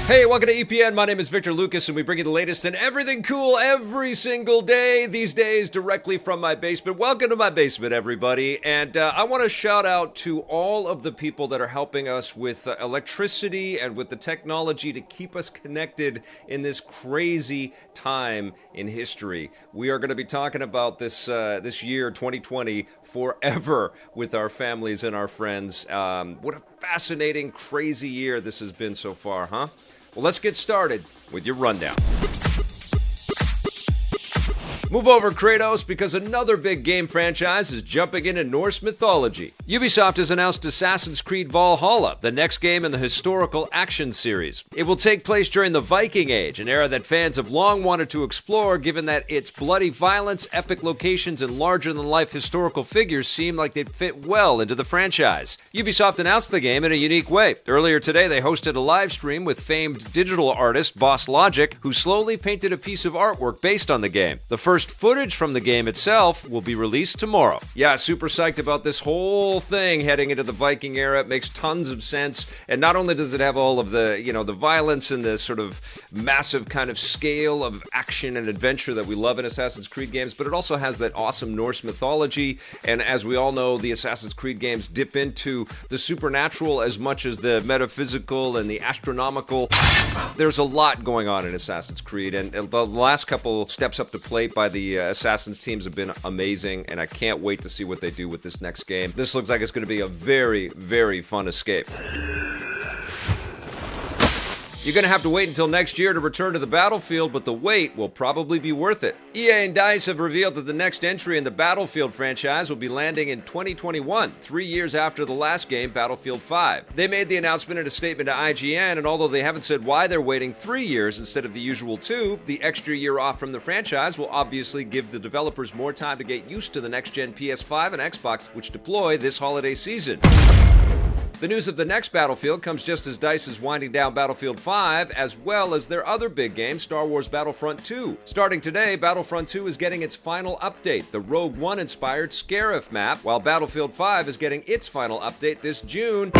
Hey, welcome to EPN. My name is Victor Lucas, and we bring you the latest in everything cool every single day, these days, directly from my basement. Welcome to my basement, everybody. And I want to shout out to all of the people that are helping us with electricity and with the technology to keep us connected in this crazy time in history. We are going to be talking about this year, 2020, forever with our families and our friends. What a fascinating, crazy year this has been so far, huh? Well, let's get started with your rundown. Move over, Kratos, because another big game franchise is jumping into Norse mythology. Ubisoft has announced Assassin's Creed Valhalla, the next game in the historical action series. It will take place during the Viking Age, an era that fans have long wanted to explore, given that its bloody violence, epic locations, and larger-than-life historical figures seem like they'd fit well into the franchise. Ubisoft announced the game in a unique way. Earlier today, they hosted a live stream with famed digital artist Boss Logic, who slowly painted a piece of artwork based on the game. The first footage from the game itself will be released tomorrow. Yeah, super psyched about this whole thing heading into the Viking era. It makes tons of sense. And not only does it have all of the, the violence and the sort of massive kind of scale of action and adventure that we love in Assassin's Creed games, but it also has that awesome Norse mythology. And as we all know, the Assassin's Creed games dip into the supernatural as much as the metaphysical and the astronomical. There's a lot going on in Assassin's Creed, and the last couple steps up to plate by the Assassin's teams have been amazing, and I can't wait to see what they do with this next game. This looks like it's going to be a very, very fun escape. You're going to have to wait until next year to return to the battlefield, but the wait will probably be worth it. EA and DICE have revealed that the next entry in the Battlefield franchise will be landing in 2021, 3 years after the last game, Battlefield 5. They made the announcement in a statement to IGN, and although they haven't said why they're waiting 3 years instead of the usual 2, the extra year off from the franchise will obviously give the developers more time to get used to the next-gen PS5 and Xbox, which deploy this holiday season. The news of the next Battlefield comes just as DICE is winding down Battlefield 5, as well as their other big game, Star Wars Battlefront 2. Starting today, Battlefront 2 is getting its final update, the Rogue One-inspired Scarif map, while Battlefield 5 is getting its final update this June.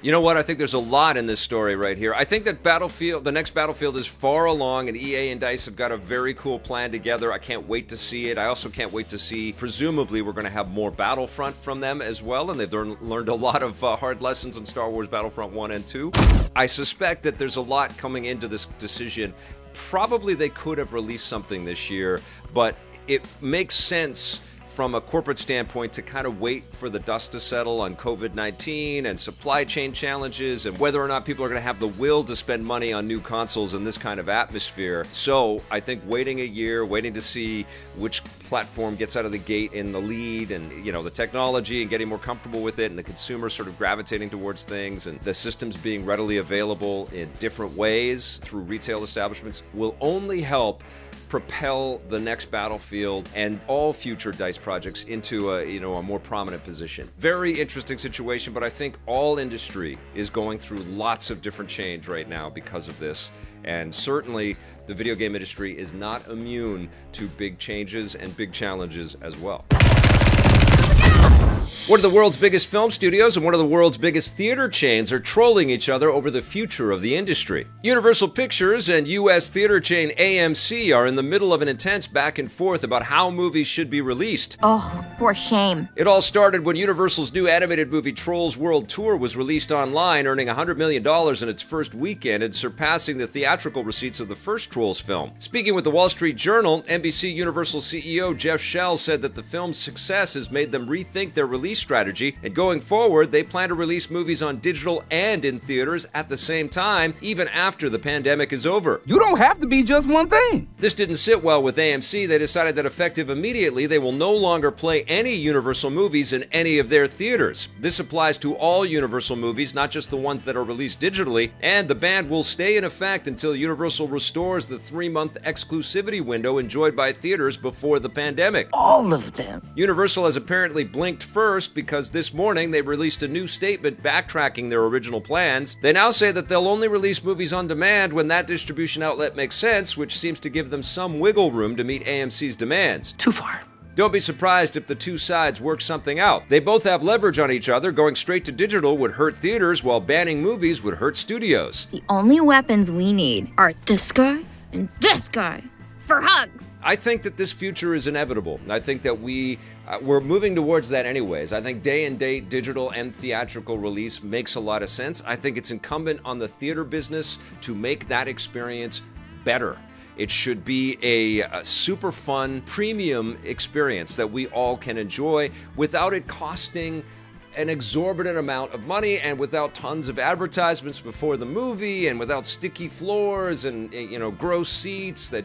You know what? I think there's a lot in this story right here. I think that the next Battlefield is far along, and EA and DICE have got a very cool plan together. I can't wait to see it. I also can't wait to see, presumably, we're going to have more Battlefront from them as well, and they've learned a lot of hard lessons in Star Wars Battlefront 1 and 2. I suspect that there's a lot coming into this decision. Probably they could have released something this year, but it makes sense from a corporate standpoint to kind of wait for the dust to settle on COVID-19 and supply chain challenges and whether or not people are going to have the will to spend money on new consoles in this kind of atmosphere. So I think waiting a year, waiting to see which platform gets out of the gate in the lead and, the technology and getting more comfortable with it and the consumer sort of gravitating towards things and the systems being readily available in different ways through retail establishments will only help propel the next Battlefield and all future DICE projects into a more prominent position. Very interesting situation, but I think all industry is going through lots of different change right now because of this. And certainly the video game industry is not immune to big changes and big challenges as well. One of the world's biggest film studios and one of the world's biggest theater chains are trolling each other over the future of the industry. Universal Pictures and U.S. theater chain AMC are in the middle of an intense back and forth about how movies should be released. Oh, for shame. It all started when Universal's new animated movie Trolls World Tour was released online, earning $100 million in its first weekend and surpassing the theatrical receipts of the first Trolls film. Speaking with the Wall Street Journal, NBC Universal CEO Jeff Shell said that the film's success has made them rethink their release strategy, and going forward, they plan to release movies on digital and in theaters at the same time, even after the pandemic is over. You don't have to be just one thing. This didn't sit well with AMC. They decided that effective immediately, they will no longer play any Universal movies in any of their theaters. This applies to all Universal movies, not just the ones that are released digitally, and the ban will stay in effect until Universal restores the 3-month exclusivity window enjoyed by theaters before the pandemic. All of them. Universal has apparently blinked first because this morning they released a new statement backtracking their original plans. They now say that they'll only release movies on demand when that distribution outlet makes sense, which seems to give them some wiggle room to meet AMC's demands. Too far. Don't be surprised if the two sides work something out. They both have leverage on each other. Going straight to digital would hurt theaters, while banning movies would hurt studios. The only weapons we need are this guy and this guy for hugs. I think that this future is inevitable. I think that we're moving towards that anyways. I think day and date digital and theatrical release makes a lot of sense. I think it's incumbent on the theater business to make that experience better. It should be a super fun, premium experience that we all can enjoy without it costing an exorbitant amount of money, and without tons of advertisements before the movie, and without sticky floors and gross seats that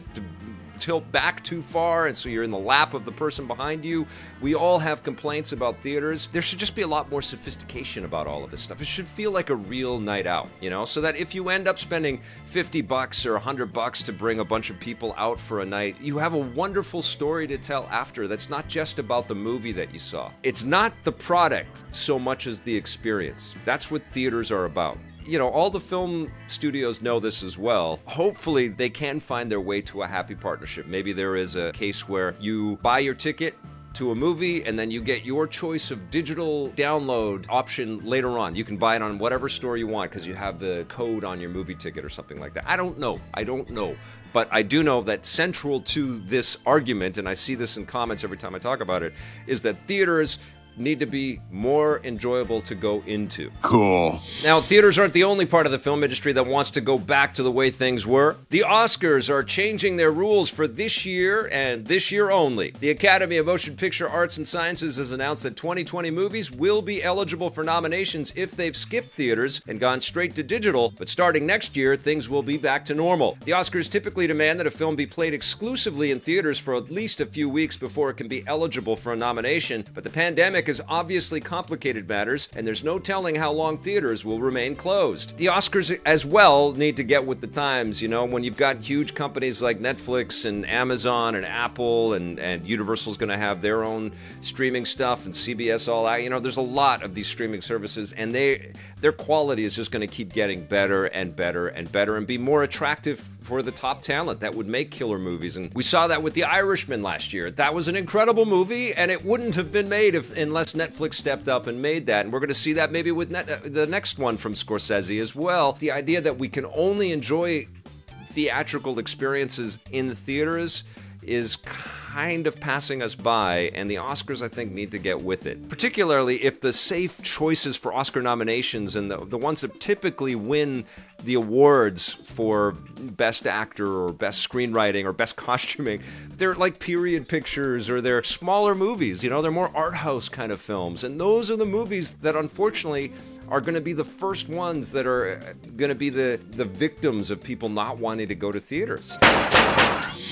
tilt back too far, and so you're in the lap of the person behind you. We all have complaints about theaters. There should just be a lot more sophistication about all of this stuff. It should feel like a real night out, so that if you end up spending $50 or $100 to bring a bunch of people out for a night, you have a wonderful story to tell after that's not just about the movie that you saw. It's not the product so much as the experience. That's what theaters are about. All the film studios know this as well. Hopefully, they can find their way to a happy partnership. Maybe there is a case where you buy your ticket to a movie and then you get your choice of digital download option later on. You can buy it on whatever store you want because you have the code on your movie ticket or something like that. I don't know. But I do know that central to this argument, and I see this in comments every time I talk about it, is that theaters need to be more enjoyable to go into. Cool. Now, theaters aren't the only part of the film industry that wants to go back to the way things were. The Oscars are changing their rules for this year and this year only. The Academy of Motion Picture Arts and Sciences has announced that 2020 movies will be eligible for nominations if they've skipped theaters and gone straight to digital, but starting next year, things will be back to normal. The Oscars typically demand that a film be played exclusively in theaters for at least a few weeks before it can be eligible for a nomination, but the pandemic has obviously complicated matters, and there's no telling how long theaters will remain closed. The Oscars as well need to get with the times, when you've got huge companies like Netflix and Amazon and Apple and Universal's going to have their own streaming stuff, and CBS all that. There's a lot of these streaming services, and their quality is just going to keep getting better and better and better and be more attractive for the top talent that would make killer movies. And we saw that with The Irishman last year. That was an incredible movie, and it wouldn't have been made unless Netflix stepped up and made that. And we're going to see that maybe with the next one from Scorsese as well. The idea that we can only enjoy theatrical experiences in the theaters is kind of passing us by, and the Oscars, I think, need to get with it. Particularly if the safe choices for Oscar nominations and the ones that typically win the awards for Best Actor or Best Screenwriting or Best Costuming, they're like period pictures or they're smaller movies, they're more art house kind of films. And those are the movies that unfortunately are going to be the first ones that are going to be the victims of people not wanting to go to theaters.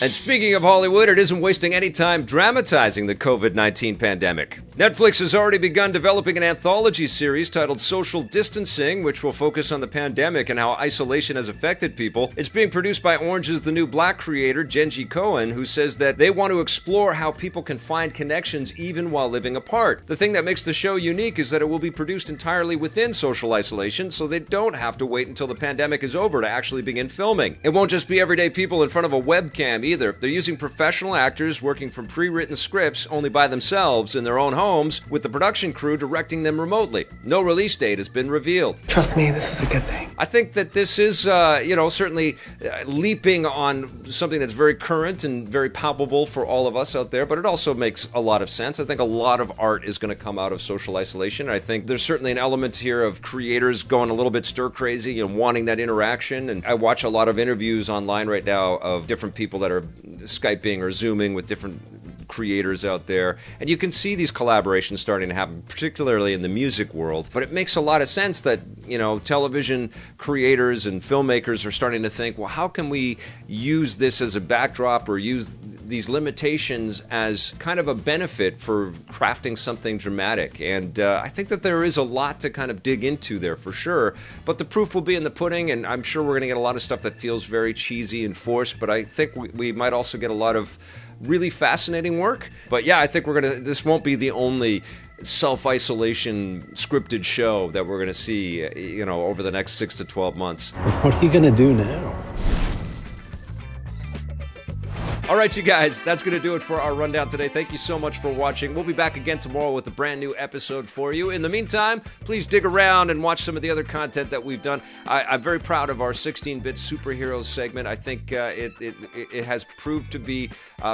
And speaking of Hollywood, it isn't wasting any time dramatizing the COVID-19 pandemic. Netflix has already begun developing an anthology series titled Social Distancing, which will focus on the pandemic and how isolation has affected people. It's being produced by Orange is the New Black creator Jenji Kohan, who says that they want to explore how people can find connections even while living apart. The thing that makes the show unique is that it will be produced entirely within social isolation, so they don't have to wait until the pandemic is over to actually begin filming. It won't just be everyday people in front of a webcam either. They're using professional actors working from pre-written scripts only by themselves in their own homes, with the production crew directing them remotely. No release date has been revealed. Trust me, this is a good thing. I think that this is, certainly leaping on something that's very current and very palpable for all of us out there, but it also makes a lot of sense. I think a lot of art is going to come out of social isolation. I think there's certainly an element here of creators going a little bit stir-crazy and wanting that interaction. And I watch a lot of interviews online right now of different people that are Skyping or Zooming with different creators out there, and you can see these collaborations starting to happen, particularly in the music world. But it makes a lot of sense that television creators and filmmakers are starting to think, well, how can we use this as a backdrop or use these limitations as kind of a benefit for crafting something dramatic? And I think that there is a lot to kind of dig into there for sure, but the proof will be in the pudding, and I'm sure we're going to get a lot of stuff that feels very cheesy and forced, but I think we might also get a lot of really fascinating work. But yeah, I think this won't be the only self-isolation scripted show that we're going to see, over the next 6 to 12 months. What are you going to do now? All right, you guys, that's going to do it for our rundown today. Thank you so much for watching. We'll be back again tomorrow with a brand new episode for you. In the meantime, please dig around and watch some of the other content that we've done. I'm very proud of our 16-bit superheroes segment. I think it has proved to be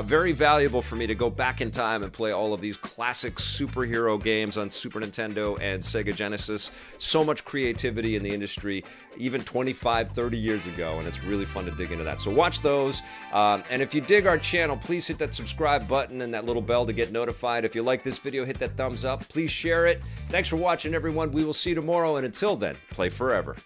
very valuable for me to go back in time and play all of these classic superhero games on Super Nintendo and Sega Genesis. So much creativity in the industry, even 25, 30 years ago, and it's really fun to dig into that. So watch those. And if you dig our channel, please hit that subscribe button and that little bell to get notified. If you like this video, hit that thumbs up. Please share it. Thanks for watching, everyone. We will see you tomorrow, and until then, play forever.